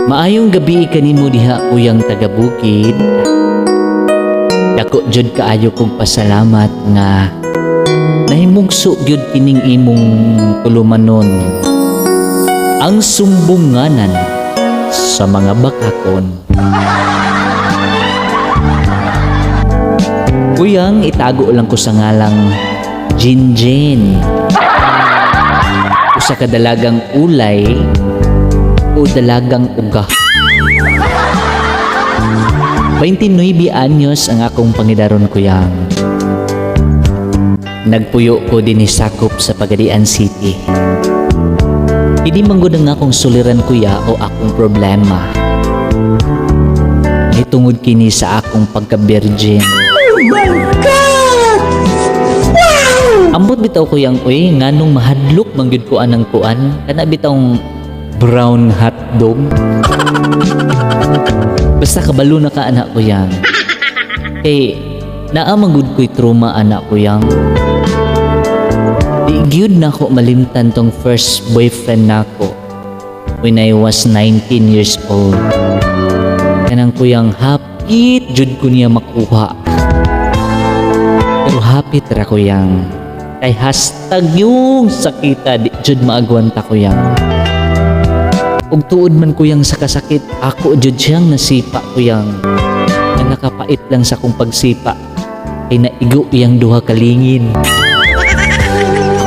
Maayong gabi kanimo diha uyang taga-bukid. Dako jud kaayo kong pasalamat nga nahimugso gyud kining imong tulumanon ang sumbunganan sa mga bakakon. Kuyang itago lang ko sa ngalang Jinjin. Usa ka dalagang ulay o dalagang uga. 29 anyos ang akong pangidaron kuyang. Nagpuyo ko din sakop sa Pagadian City. Hindi manggod ang akong suliran kuya o akong problema. Ay tungod kini sa akong pagka-virgin. Oh my God! Wow! Ambot bitaw kuyang uy, nganong mahadlok manggod ko anang kuan, kana bitawng brown hot dog. Basta kabalo na ka anak ko yang. Kay naamagud ko'y trauma anak ko yang. Di gyud na ako malimtan tong first boyfriend nako when I was 19 years old. Kanang kuyang hapit jud ko niya makuha. Pero hapit ra ko yang. Kay hashtag yung sakita di jud maagwanta ko yang. Ug tuod man kuyang sa kasakit, ako jud siyang nasipa kuyang. Ang nakapait lang sa kong pagsipa kay naigo iyang duha kalingin.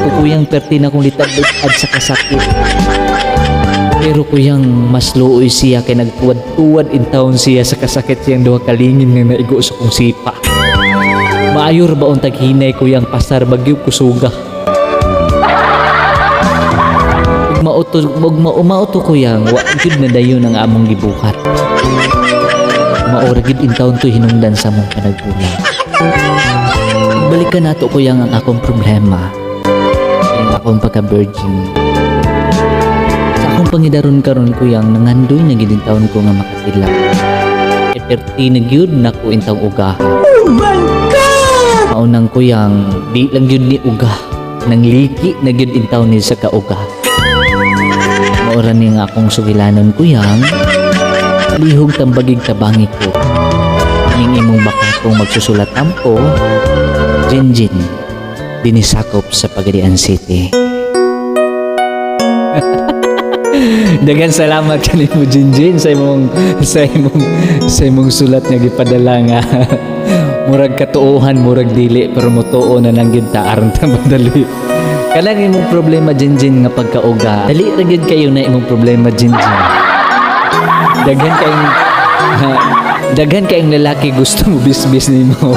Ako kuyang perti na kong litad-litad sa kasakit. Pero kuyang mas luoy siya kay nagtuwad-tuwad in taon siya sa kasakit siyang duha kalingin nga naigo sa kong sipa. Maayor ba untag hinay kuyang pasar bagyo kusuga. Mauto ko yang wa gid na dayon ang among gibuhat. Maura gid intawon to hinungdan sa mong panagbulag. Balikan nato ko yang ang akong problema. Ang akong pagka-virgin. Sa akong pangidaron karon ko yang nangandoy na gid intawon ko nga makatilak. Eperti na gyud nako intawong ugaha. Oh my God! Maunang ko yang di lang gyud ni uga. Nang liki na gyud intawon ni sa kauga. Maura ni nga akong sugilanon kuyang lihog tambagig tabangi ko ning imong bakakong magsusulat ampo Jinjin dinisakop sa Pagadian City. Dagan salamat kanimo Jinjin sa imong sulat nga gipadala nga murag katuohan murag dili pero mutuo na lang gyud ta aron ta madali. Kanang imong problema Jinjin nga pagkauga. Dali ra gyud kayo na imong problema Jinjin. Daghan kayong lalaki gusto mo bisbis nimo.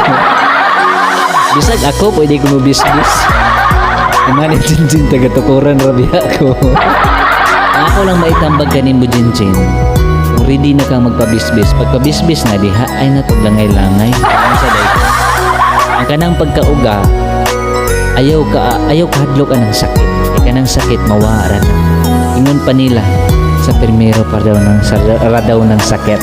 Bisag ako pwede ko mo bisbis. Naman Jinjin taga tukuran ra biya ko. Ako lang maitambag kanimo Jinjin. Kung ready na kang magpabisbis, pagpabisbis na diha ay natuglangay-langay. Sa dayto. Ang kanang pagkauga ayaw kahadlok anang sakit. Kanang sakit mawaran. Ingon pa nila sa primero pa daw ng sakit.